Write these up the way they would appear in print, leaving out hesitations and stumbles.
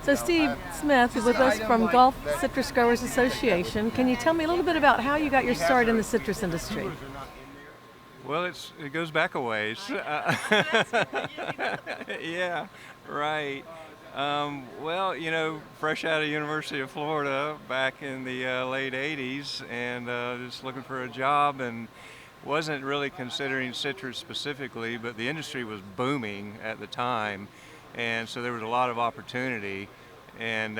So Steve Smith is with us from Gulf Citrus Growers Association. Can you tell me a little bit about how you got your start in the citrus industry? Well, it goes back a ways. Yeah, right. Well, fresh out of University of Florida back in the late 80s and just looking for a job and wasn't really considering citrus specifically, but the industry was booming at the time. And so there was a lot of opportunity. And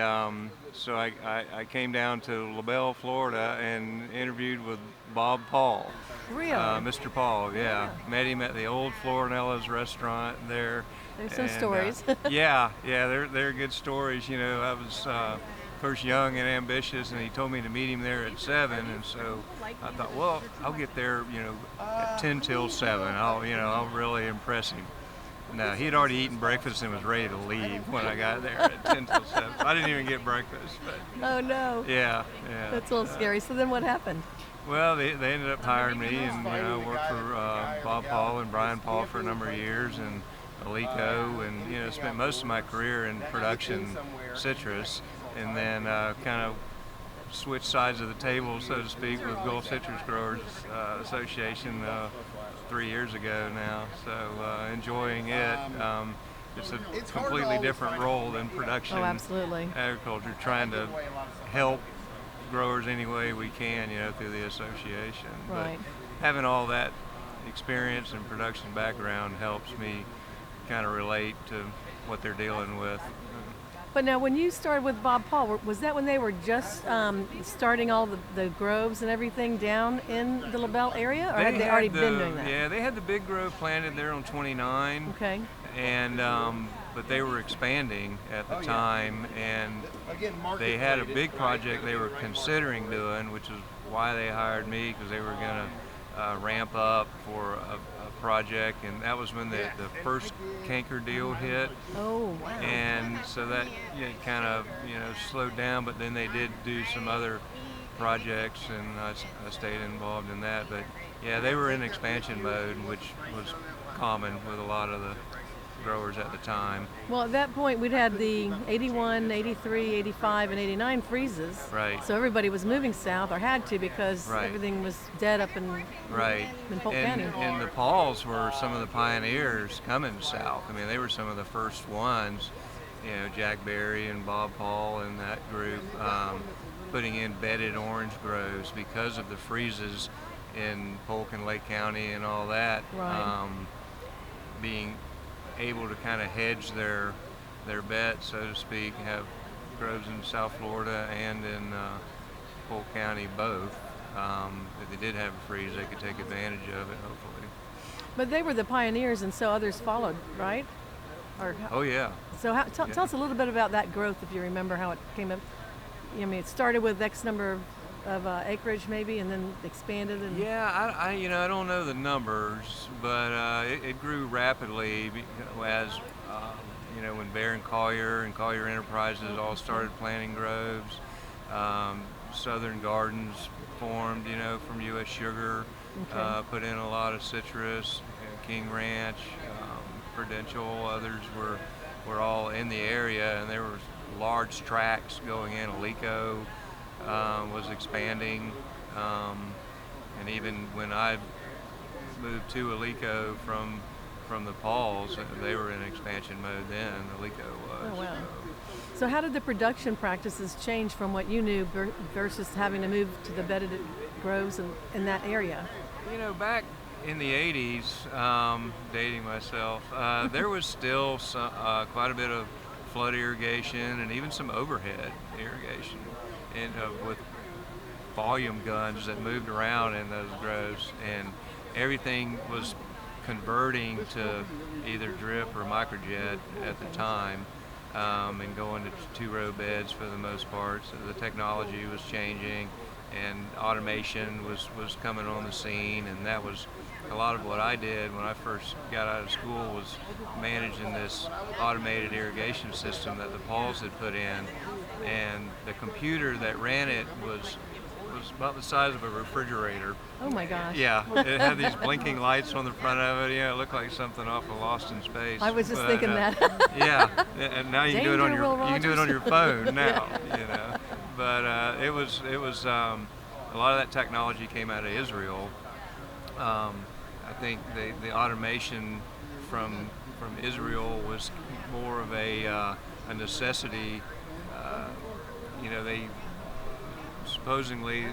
so I came down to LaBelle, Florida and interviewed with Bob Paul. Really? Mr. Paul, yeah. Met him at the old Florinella's restaurant there. There's some And, stories. yeah, they're good stories. I was first young and ambitious, and he told me to meet him there at 7, and so I thought, well, I'll get there, at 10 till 7. I'll really impress him. No, he had already eaten breakfast and was ready to leave when I got there at 10 till 7. I didn't even get breakfast, but Oh no. yeah. That's a little scary. So then what happened? Well, they ended up hiring me, and worked for Bob Paul and Brian Paul for a number of years, and Alico, and spent most of my career in production citrus, and then kind of switched sides of the table, so to speak, with Gulf Citrus Growers Association 3 years ago now. So enjoying it. It's a completely different role than production Oh, absolutely. agriculture, trying to help growers any way we can, through the association. Right. But having all that experience and production background helps me kind of relate to what they're dealing with. But now, when you started with Bob Paul, was that when they were just starting all the groves and everything down in the LaBelle area, or had they already been doing that? Yeah, they had the big grove planted there on 29. Okay. And but they were expanding at the time, and they had a big project they were considering doing, which is why they hired me, because they were going to ramp up for a project, and that was when the first canker deal hit. Oh, wow. And so that kind of slowed down, but then they did do some other projects, and I stayed involved in that. But yeah, they were in expansion mode, which was common with a lot of the growers at the time. Well, at that point, we'd had the 81, 83, 85, and 89 freezes. Right. So everybody was moving south, or had to, because Right. everything was dead up in Polk County. And the Pauls were some of the pioneers coming south. I mean, they were some of the first ones, Jack Berry and Bob Paul and that group, putting in bedded orange groves because of the freezes in Polk and Lake County and all that. Right. Being able to kind of hedge their bet, so to speak, have groves in South Florida and in Polk County both. If they did have a freeze, they could take advantage of it, hopefully. But they were the pioneers, and so others followed, right? Oh yeah. So tell us a little bit about that growth, if you remember how it came up. I mean, it started with X number of acreage maybe, and then expanded. And Yeah, I don't know the numbers, but it grew rapidly as when Bear and Collier Enterprises all started planting groves. Southern Gardens formed, from U.S. Sugar, Okay. put in a lot of citrus. King Ranch, Prudential, others were all in the area, and there were large tracts going in. Alico was expanding, and even when I moved to Alico from the Pauls, they were in expansion mode then. Alico was. Oh, wow. So how did the production practices change from what you knew versus having to move to the bedded groves in that area? Back in the 80s, dating myself, there was still quite a bit of flood irrigation and even some overhead irrigation with volume guns that moved around in those groves, and everything was converting to either drip or microjet at the time, and going to two-row beds for the most part. So the technology was changing, and automation was coming on the scene, and that was a lot of what I did when I first got out of school, was managing this automated irrigation system that the Pauls had put in, and the computer that ran it was was about the size of a refrigerator. Oh my gosh. Yeah, it had these blinking lights on the front of it. Yeah, it looked like something off of Lost in Space. I was just thinking that. Yeah, and now you can do it on Danger, your Will you can do it on your Rogers. phone now. Yeah. You know, but it was a lot of that technology came out of Israel. I think the automation from Israel was more of a necessity. Uh, they supposedly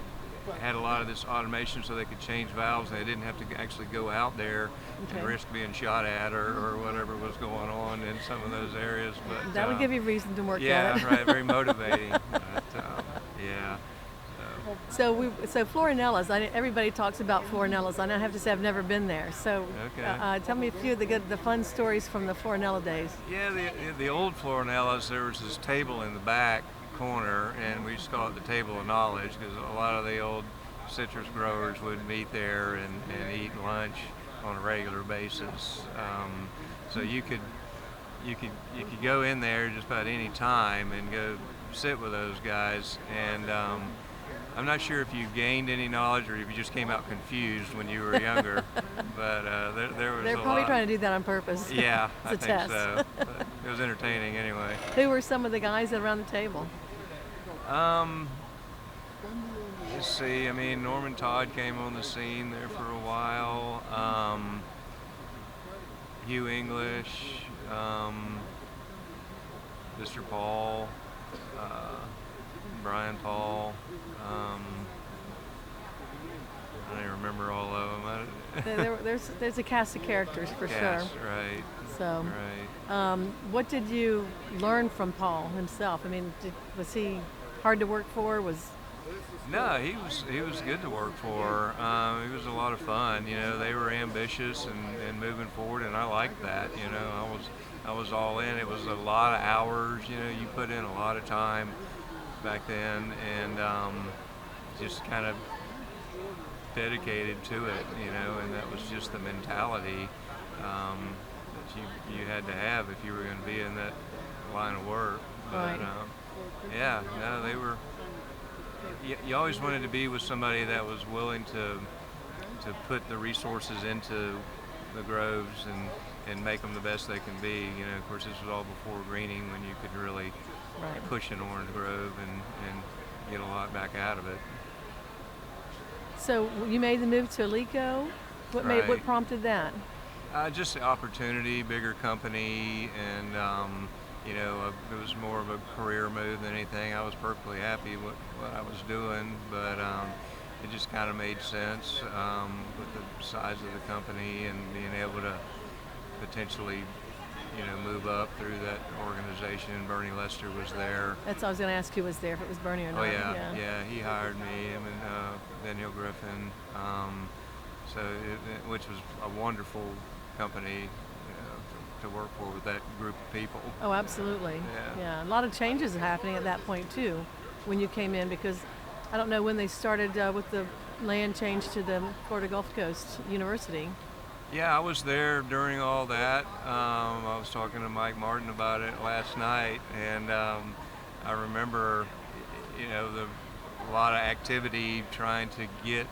had a lot of this automation so they could change valves and they didn't have to actually go out there Okay. and risk being shot at or whatever was going on in some of those areas. But That would give you reason to work yeah, at it. right, very motivating. But, yeah. So Florinellas, everybody talks about Florinellas. I have to say I've never been there. So Okay. tell me a few of the fun stories from the Florinella days. Yeah, the old Florinellas, there was this table in the back corner, and we used to call it the table of knowledge because a lot of the old citrus growers would meet there and eat lunch on a regular basis. So you could go in there just about any time and go sit with those guys. And I'm not sure if you gained any knowledge or if you just came out confused when you were younger, but there was They're a probably lot. trying to do that on purpose. Yeah, It's I a think test. so. But it was entertaining anyway. Who were some of the guys around the table? Um, let's see. I mean, Norman Todd came on the scene there for a while. Hugh English, Mr. Paul, Brian Paul. I don't even remember all of them. There's a cast of characters for Yes, sure. right, So, right. what did you learn from Paul himself? I mean, was he hard to work for? No, he was good to work for. He was a lot of fun. They were ambitious and moving forward, and I liked that. I was all in. It was a lot of hours. You put in a lot of time back then, and just kind of dedicated to it. And that was just the mentality that you had to have if you were going to be in that line of work. But Right. yeah, no, they were. You always wanted to be with somebody that was willing to put the resources into the groves and make them the best they can be. Of course, this was all before greening when you could really Right. push an orange grove and get a lot back out of it. So you made the move to Alico. What Right. prompted that? Just the opportunity, bigger company, and it was more of a career move than anything. I was perfectly happy with what I was doing, but it just kind of made sense with the size of the company and being able to potentially, move up through that organization. Bernie Lester was there. That's what I was going to ask who was there, if it was Bernie or not. Oh yeah, he hired me, him and Daniel Griffin. Which was a wonderful company to work for with that group of people. Oh, absolutely. Yeah. A lot of changes are happening at that point too, when you came in, because I don't know when they started with the land change to the Florida Gulf Coast University. Yeah, I was there during all that. I was talking to Mike Martin about it last night, and I remember, a lot of activity trying to get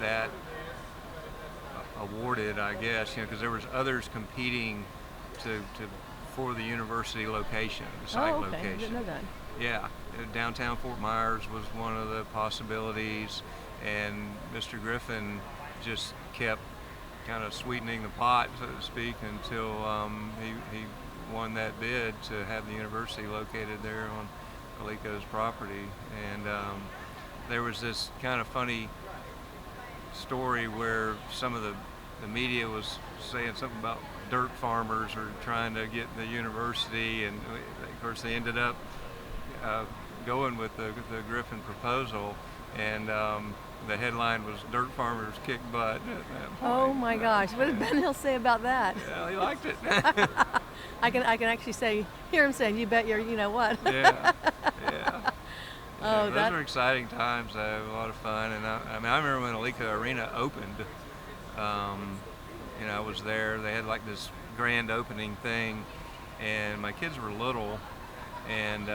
that awarded, I guess, because there was others competing for the university location, the site Oh, okay. I location. didn't know that. Yeah, downtown Fort Myers was one of the possibilities, and Mr. Griffin just kept kind of sweetening the pot, so to speak, until he won that bid to have the university located there on Alico's property. And there was this kind of funny story where some of the media was saying something about dirt farmers or trying to get the university, and of course they ended up going with the Griffin proposal, and the headline was "Dirt Farmers Kick Butt" at that point. Oh my gosh, what did Ben Hill say about that? Yeah, he liked it. I can actually hear him saying, "You bet your, you know what." Yeah, yeah. Oh, Those were exciting times, though. A lot of fun, and I remember when Alico Arena opened. I was there. They had like this grand opening thing, and my kids were little, and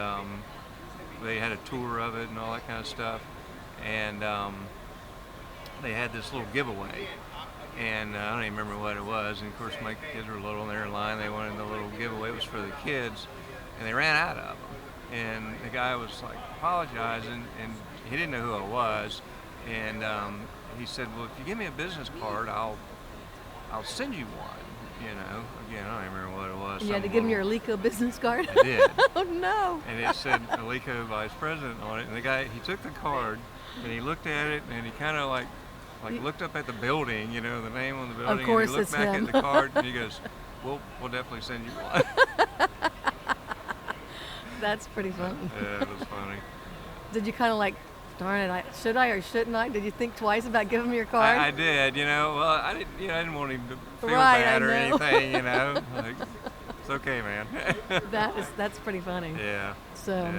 they had a tour of it and all that kind of stuff. and they had this little giveaway. And I don't even remember what it was. And of course, my kids were little and they were in line. They wanted the little giveaway. It was for the kids, and they ran out of them. And the guy was like apologizing, and he didn't know who I was. And he said, "Well, if you give me a business card, I'll send you one." You know, again, I don't even remember what it was. You had to give him your Alico business card? I did. Oh, no. And it said Alico Vice President on it. And the guy, he took the card, and he looked at it, and he kind of like looked up at the building, you know, the name on the building. Of course, and he looked it's back him. at the card, and he goes, we'll definitely send you one. That's pretty funny. Yeah, it was funny. Did you kind of like, darn it, should I or shouldn't I? Did you think twice about giving him your card? I did, you know. Well, I didn't want him to feel Right, bad I or know. anything, you know. Like, it's okay, man. That's pretty funny. Yeah. So,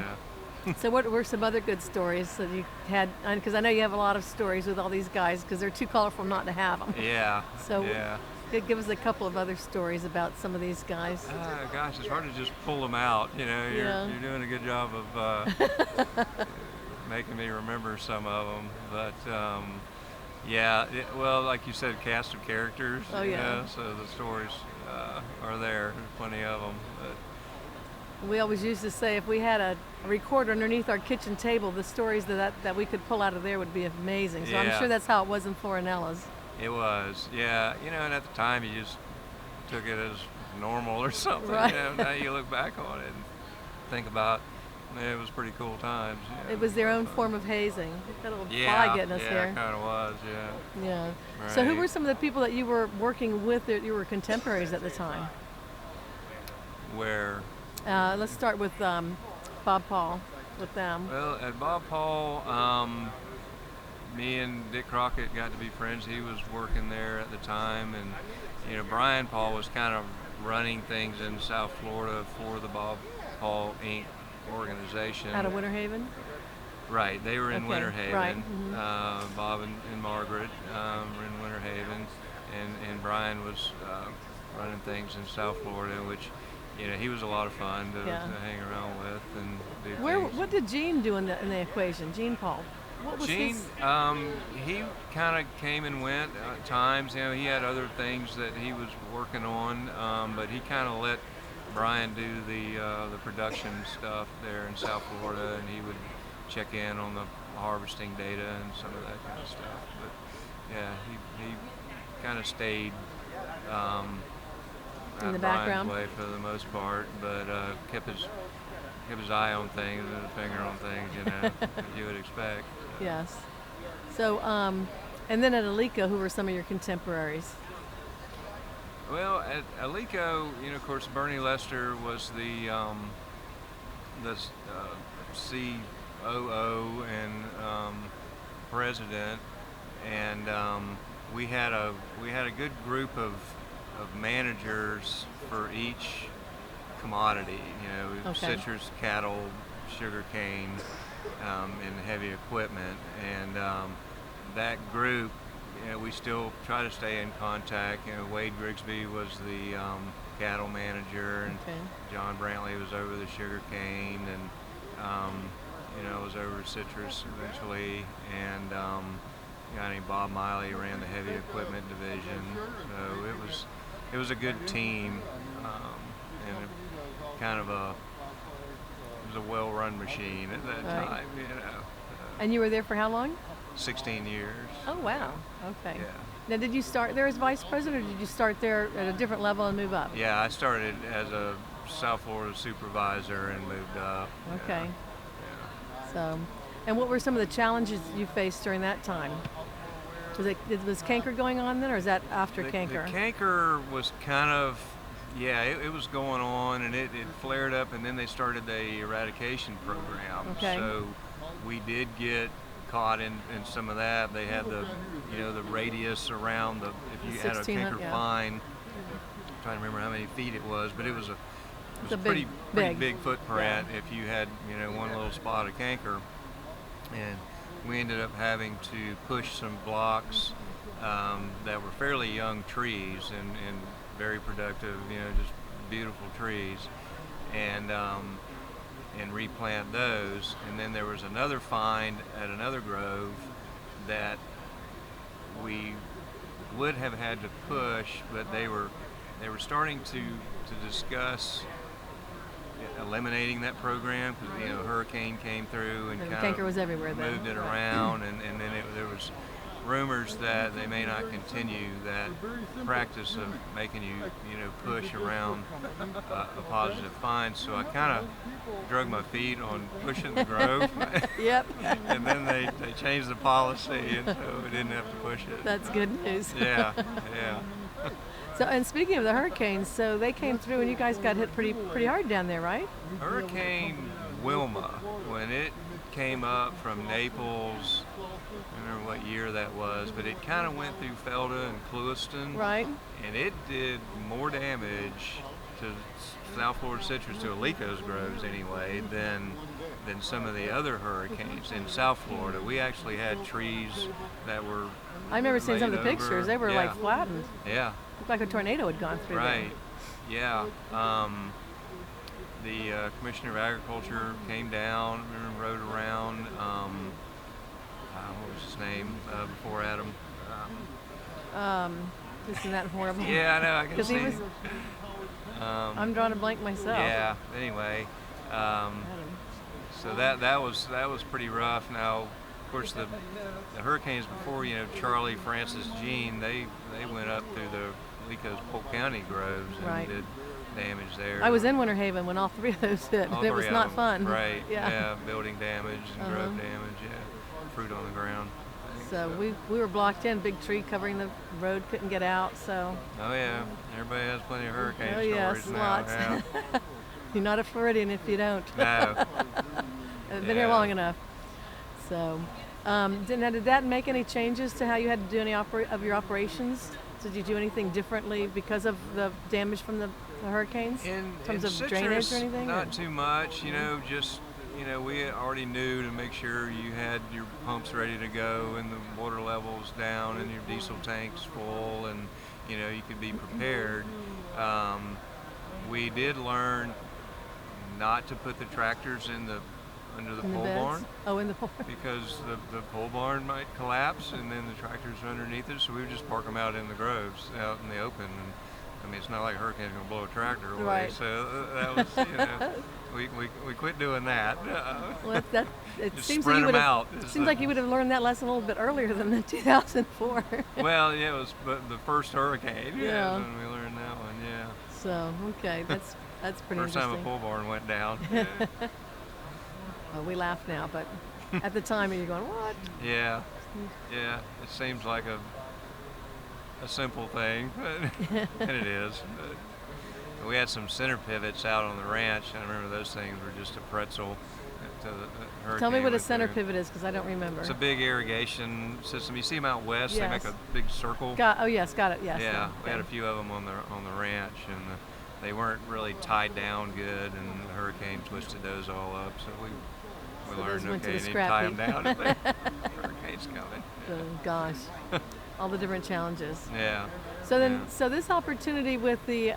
Yeah. so what were some other good stories that you had? Because I know you have a lot of stories with all these guys because they're too colorful not to have them. Yeah. So yeah. give us a couple of other stories about some of these guys. Gosh, it's hard to just pull them out. You know, you're doing a good job of making me remember some of them. But yeah, well, like you said, cast of characters. Oh, you yeah. know, so the stories are there. There's plenty of them. But We always used to say if we had a recorder underneath our kitchen table, the stories that we could pull out of there would be amazing. So I'm Yeah. sure that's how it was in Florenella's. it was, yeah. You know, and at the time you just took it as normal or something. Right. You know, now you look back on it and think about, man, it was pretty cool times. You know. It was their own form of hazing. That little Yeah, fly getting us yeah, here. it kind of was, yeah. Yeah. So who Right. were some of the people that you were working with that you were contemporaries at the time? Where, Let's start with Bob Paul, with them. well, at Bob Paul, me and Dick Crockett got to be friends. He was working there at the time, and you know, Brian Paul was kind of running things in South Florida for the Bob Paul Inc. organization. Out of Winter Haven? Right, they were in Okay, Winter Haven. right, mhm. Bob and Margaret were in Winter Haven, and Brian was running things in South Florida, which, you know, he was a lot of fun to Yeah. hang around with and do things. What did Gene do in the equation? Gene Paul. What was Gene, his? he kind of came and went at times. You know, he had other things that he was working on, but he kind of let Brian do the production stuff there in South Florida, and he would check in on the harvesting data and some of that kind of stuff. But yeah, he kind of stayed In out the Brian's background? way for the most part, but kept his eye on things and a finger on things, you know, that you would expect. Yes. So, and then at Alico, who were some of your contemporaries? Well, at Alico, you know, of course, Bernie Lester was the COO and president, and we had a good group of managers for each commodity. You know, Okay. citrus, cattle, sugarcane, and heavy equipment, and that group. You know, we still try to stay in contact. You know, Wade Grigsby was the cattle manager, and Okay. John Brantley was over the sugar cane, and you know, was over citrus eventually, and a guy named Bob Miley ran the heavy equipment division. So it was a good team, and it was a well-run machine at that Right. time. You know, And you were there for how long? 16 years. Oh, wow. Okay. Yeah. Now, did you start there as vice president, or did you start there at a different level and move up? Yeah, I started as a South Florida supervisor and moved up. Okay. Yeah. So, and what were some of the challenges you faced during that time? Was canker going on then, or is that after canker? The canker was kind of, yeah, it was going on, and it flared up, and then they started the eradication program. Okay. So we did get caught in some of that. They had the radius around if you had a 1600, canker yeah. fine. I'm trying to remember how many feet it was, but it was a a pretty big. big footprint if you had, you know, one little spot of canker. And we ended up having to push some blocks that were fairly young trees and very productive, you know, just beautiful trees. And and replant those. And then there was another find at another grove that we would have had to push, but they were starting to discuss eliminating that program because hurricane came through and kind canker was everywhere then. moved it around, and then there was rumors that they may not continue that practice of making you push around a positive find. So I kind of drug my feet on pushing the grove. Yep. And then they changed the policy, and so we didn't have to push it. That's good news. Yeah. So, and speaking of the hurricanes, so they came through and you guys got hit pretty hard down there, right? Hurricane Wilma, when it came up from Naples, I don't remember what year that was, but it kind of went through Felda and Clewiston. Right. And it did more damage to South Florida citrus, to Alico's groves anyway, than some of the other hurricanes in South Florida. We actually had trees that were I remember seeing some of the laid pictures. over. They were like flattened. Yeah. Looked like a tornado had gone through Right. Yeah. The Commissioner of Agriculture came down and rode around. What was his name before Adam? Isn't that horrible? Yeah, I know. I can see. He was, I'm drawing a blank myself. Yeah. Anyway, so that was pretty rough. Now, of course, the hurricanes before, Charlie, Francis, Jean, they went up through the Alico's Polk County groves and did damage there. I was in Winter Haven when all three of those hit. It was not fun. Right. Yeah. Building damage and grove damage. Yeah. Fruit on the ground. So we were blocked in, big tree covering the road, couldn't get out. So. Oh yeah, everybody has plenty of hurricane stories yes, now. lots. Yeah. You're not a Floridian if you don't. No. I've been here long enough. So, did that make any changes to how you had to do any of your operations? Did you do anything differently because of the damage from the hurricanes in terms of citrus, drainage or anything? Not too much. Just we already knew to make sure you had your pumps ready to go and the water levels down and your diesel tanks full, and you could be prepared. We did learn not to put the tractors under the pole barn. Oh, in the pole barn. Because the pole barn might collapse and then the tractors are underneath it, so we would just park them out in the groves, out in the open. And I mean, it's not like a hurricane's going to blow a tractor away. Right. So that was, we quit doing that. Well, it just seems spread like them out. It seems like you would have learned that lesson a little bit earlier than the 2004. Well, yeah, it was the first hurricane. Yeah. When we learned that one. Yeah. So okay, that's pretty first interesting. time a pole barn went down. Well, we laugh now, but at the time you're going, what? Yeah. It seems like a simple thing, and it is. But we had some center pivots out on the ranch, and I remember those things were just a pretzel. Tell me what a center pivot is, because I don't remember. It's a big irrigation system. You see them out west. Yes. They make a big circle. Oh yes, got it. Yes. Yeah, okay. we had a few of them on the ranch, and they weren't really tied down good, and the hurricane twisted those all up. So we learned, okay, you need to tie them down if the hurricane's coming. Oh gosh, all the different challenges. Yeah. So then, so this opportunity with the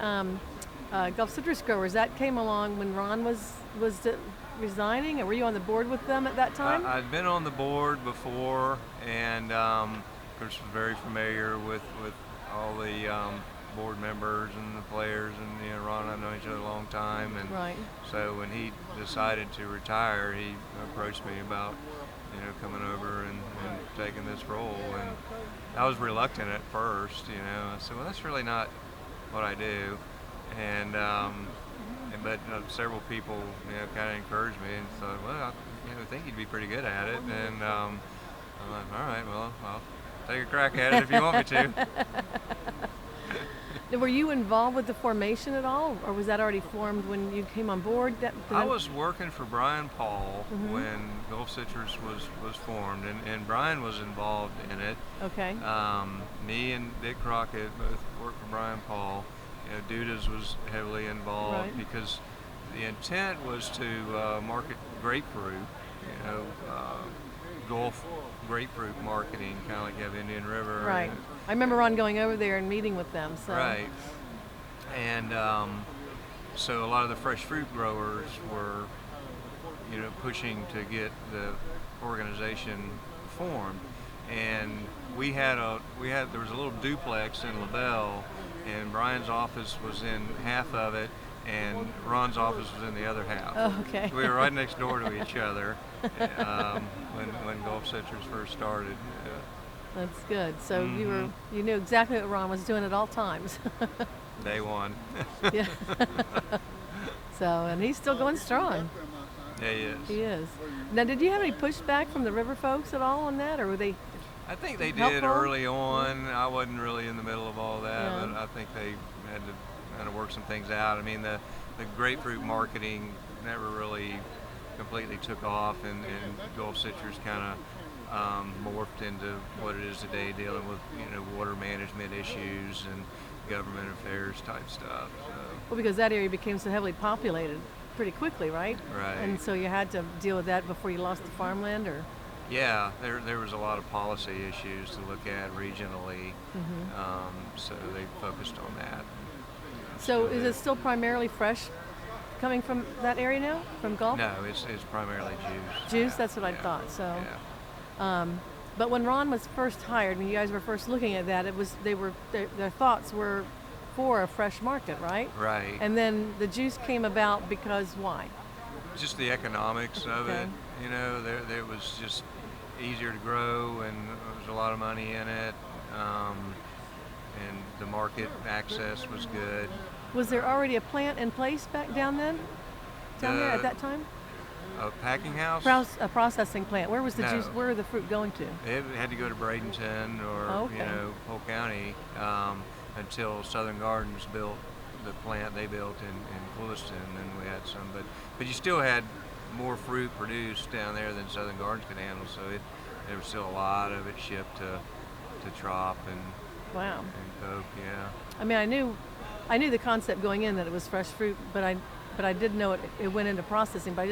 Gulf Citrus Growers, that came along when Ron was resigning, or were you on the board with them at that time? I'd been on the board before, and of course was very familiar with all the board members and the players, and Ron and I've known each other a long time, and so when he decided to retire, he approached me about coming over and taking this role, and I was reluctant at first. I said, well, that's really not what I do, but several people kind of encouraged me and thought, well, I think you'd be pretty good at it, and I'm like, all right, well, I'll take a crack at it if you want me to. Were you involved with the formation at all, or was that already formed when you came on board? I was working for Brian Paul when Gulf Citrus was formed, and Brian was involved in it. Okay. Me and Dick Crockett both worked for Brian Paul. Dudas was heavily involved because the intent was to market grapefruit, Gulf grapefruit marketing, kind of like you have Indian River. Right. I remember Ron going over there and meeting with them. So. Right. And so a lot of the fresh fruit growers were pushing to get the organization formed, and there was a little duplex in LaBelle, and Brian's office was in half of it, and Ron's office was in the other half. Oh, okay. We were right next door to each other when Gulf Citrus first started. That's good. So you knew exactly what Ron was doing at all times. Day one. Yeah. So, and he's still going strong. Yeah, he is. He is. Now, did you have any pushback from the river folks at all on that, or were they? I think they did helpful? early on. I wasn't really in the middle of all that, Yeah. but I think they had to kind of work some things out. I mean, the grapefruit marketing never really completely took off, and Gulf Citrus kind of morphed into what it is today, dealing with water management issues and government affairs type stuff. So. Well, because that area became so heavily populated pretty quickly, right? Right. And so you had to deal with that before you lost the farmland, or? Yeah, there was a lot of policy issues to look at regionally, so they focused on that. So is it still primarily fresh coming from that area now, from Gulf? No, it's primarily juice. Juice, that's what I thought. So, but when Ron was first hired, when you guys were first looking at that, their thoughts were for a fresh market, right? Right. And then the juice came about because why? Just the economics of Okay. it. There was just easier to grow, and there was a lot of money in it, and the market access was good. Was there already a plant in place back down there at that time? A packing house? A processing plant. Where was the No. juice? Where were the fruit going to? It had to go to Bradenton or Okay. Polk County until Southern Gardens built the plant they built in Williston, and we had some. But you still had more fruit produced down there than Southern Gardens could handle. So there was still a lot of it shipped to Trop and Wow. Polk. Yeah. I mean, I knew the concept going in that it was fresh fruit, but I did know it went into processing, but I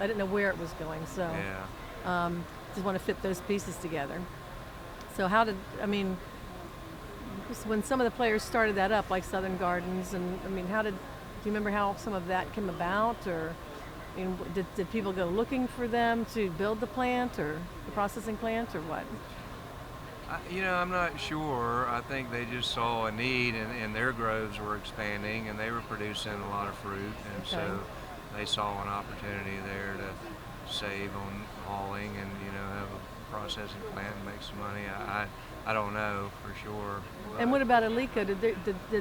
didn't know where it was going. So Yeah. just want to fit those pieces together. So when some of the players started that up, like Southern Gardens, and do you remember how some of that came about, or did people go looking for them to build the plant or the processing plant, or what? I'm not sure. I think they just saw a need, and their groves were expanding, and they were producing a lot of fruit, and Okay. so they saw an opportunity there to save on hauling and have a processing plant and make some money. I don't know for sure. And what about Alico? Did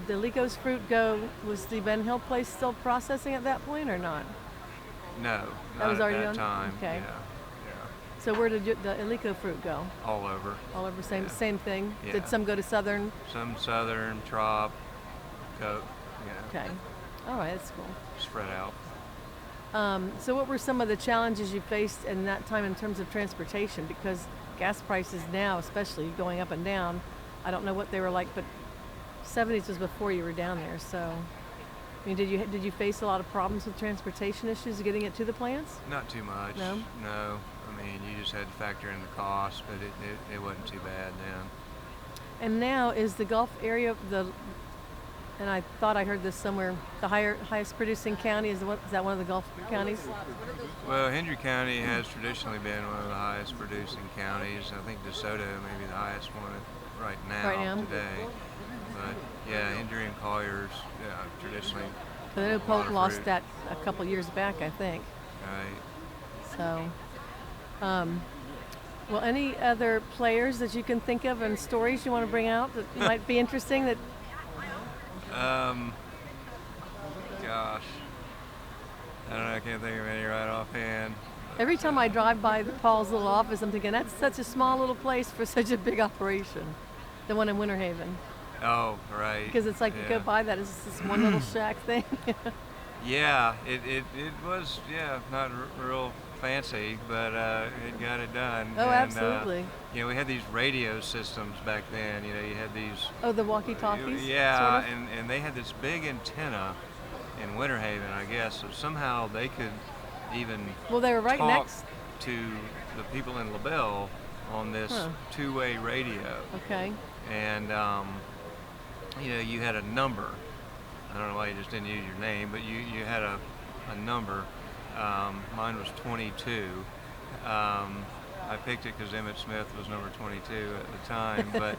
the Alico's fruit go? Was the Ben Hill place still processing at that point or not? No, That not was at already that on? time. Okay. Yeah. So where did the Alico fruit go? All over. All over, same thing. Yeah. Did some go to Southern? Some Southern, Trop, Coke, Okay. All right, that's cool. spread out. So what were some of the challenges you faced in that time in terms of transportation? Because gas prices now, especially going up and down, I don't know what they were like, but 70s was before you were down there. So, did you face a lot of problems with transportation issues getting it to the plants? Not too much. No? No. You just had to factor in the cost, but it wasn't too bad then. And now is the Gulf area and I thought I heard this somewhere, the highest producing county is that one of the Gulf counties? Well, Hendry County has traditionally been one of the highest producing counties. I think DeSoto may be the highest one right now today. But yeah, Hendry and Collier's traditionally. But I know a lot Polk of lost fruit. that a couple years back, I think. Right. So, well, any other players that you can think of and stories you want to bring out that might be interesting? Gosh. I don't know. I can't think of any right offhand. Every time I drive by Paul's little office, I'm thinking that's such a small little place for such a big operation. The one in Winter Haven. Oh, right. Because it's like you go by that, it's just this one little shack thing. Yeah, it was not real fancy, but it got it done. Oh, and, absolutely. We had these radio systems back then. You had these. Oh, the walkie-talkies? Yeah, sort of? and they had this big antenna in Winter Haven, I guess. So somehow they could even Well, they were right talk next. to the people in LaBelle on this two-way radio. Okay. And you had a number. I don't know why you just didn't use your name, but you had a number, Mine was 22. I picked it because Emmett Smith was number 22 at the time, but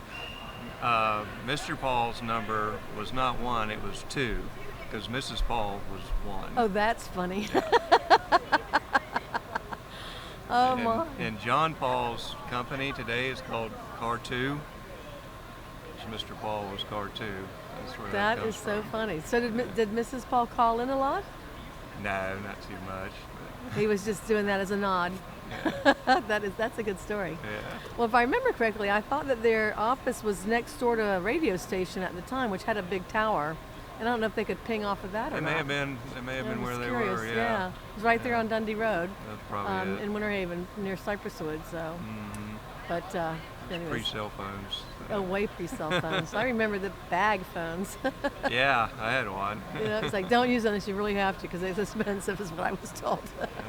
Mr. Paul's number was not 1, it was 2, because Mrs. Paul was 1. Oh, that's funny. Oh my. And John Paul's company today is called Car 2. So Mr. Paul was Car 2. That's where that That comes is so from. funny. So did Mrs. Paul call in a lot? No, not too much. He was just doing that as a nod. Yeah. That's a good story. Yeah. Well, if I remember correctly, I thought that their office was next door to a radio station at the time, which had a big tower. And I don't know if they could ping off of that or It not. may have been. It may have Yeah, been I'm where just they curious. were. Yeah. It was right there Yeah. on Dundee Road, That's probably it. in Winter Haven, near Cypresswood. So, Mhm. but anyways, Pre-cell phones. oh, way pre-cell phones. I remember the bag phones. Yeah, I had one. You know, it's like don't use them unless you really have to because it's expensive, is what I was told.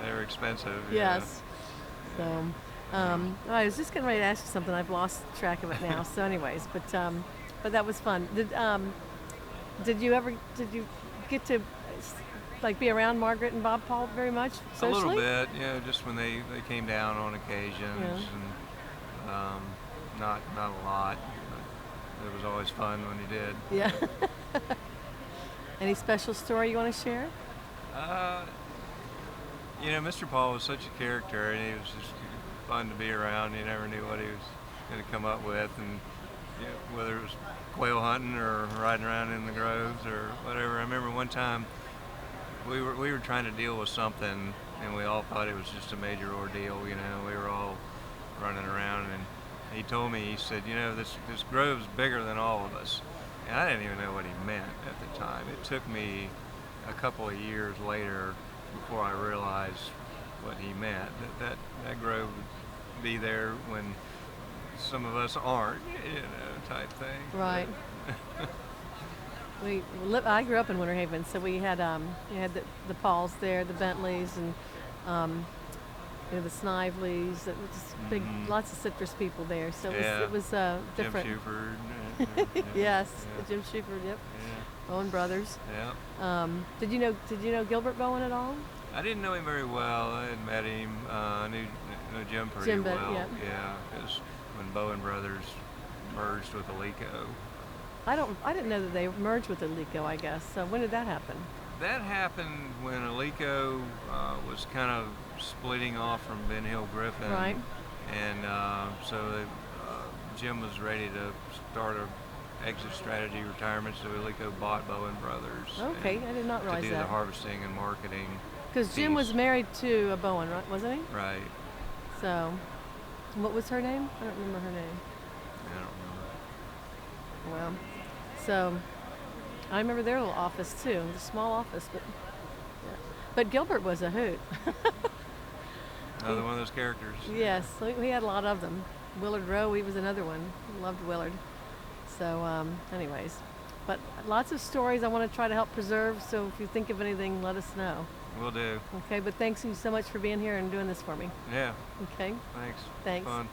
They were expensive. Yeah. Yes. So, I was just getting ready to ask you something. I've lost track of it now. So, anyways, but that was fun. Did you get to like be around Margaret and Bob Paul very much A socially? little bit, just when they came down on occasions, and not a lot. But it was always fun when he did. Yeah. Any special story you want to share? Mr. Paul was such a character, and he was just fun to be around. You never knew what he was going to come up with, and whether it was quail hunting or riding around in the groves or whatever. I remember one time we were trying to deal with something, and we all thought it was just a major ordeal. We were all running around, and he told me, he said, this grove's bigger than all of us. And I didn't even know what he meant at the time. It took me a couple of years later before I realized what he meant, that grove would be there when some of us aren't, type thing. Right. I grew up in Winter Haven, so we had the Pauls there, the Bentleys, and the Sniveleys. It was just big, lots of citrus people there. So it was different. Jim Shuford. Yes, Jim Shuford. Yep. Yeah. Bowen brothers. Yeah. Did you know Gilbert Bowen at all? I didn't know him very well. I had met him. I knew Jim pretty Jim, well. yeah. Yeah, because when Bowen Brothers merged with Alico. I didn't know that they merged with Alico, I guess. So when did that happen? That happened when Alico was kind of splitting off from Ben Hill Griffin. Right. And so Jim was ready to start a exit strategy retirement, so Alico bought Bowen Brothers. Okay, I did not realize to do the that. harvesting and marketing. Because Jim was married to a Bowen, right? Wasn't he? Right. So, what was her name? I don't remember her name. I don't remember. Well, so I remember their little office too. It was a small office, but yeah. But Gilbert was a hoot. Another one of those characters. Yes, we had a lot of them. Willard Rowe, he was another one. Loved Willard. So, anyways, but lots of stories I want to try to help preserve. So if you think of anything, let us know. Will do. Okay, but thanks you so much for being here and doing this for me. Yeah. Okay, Thanks. thanks. Fun.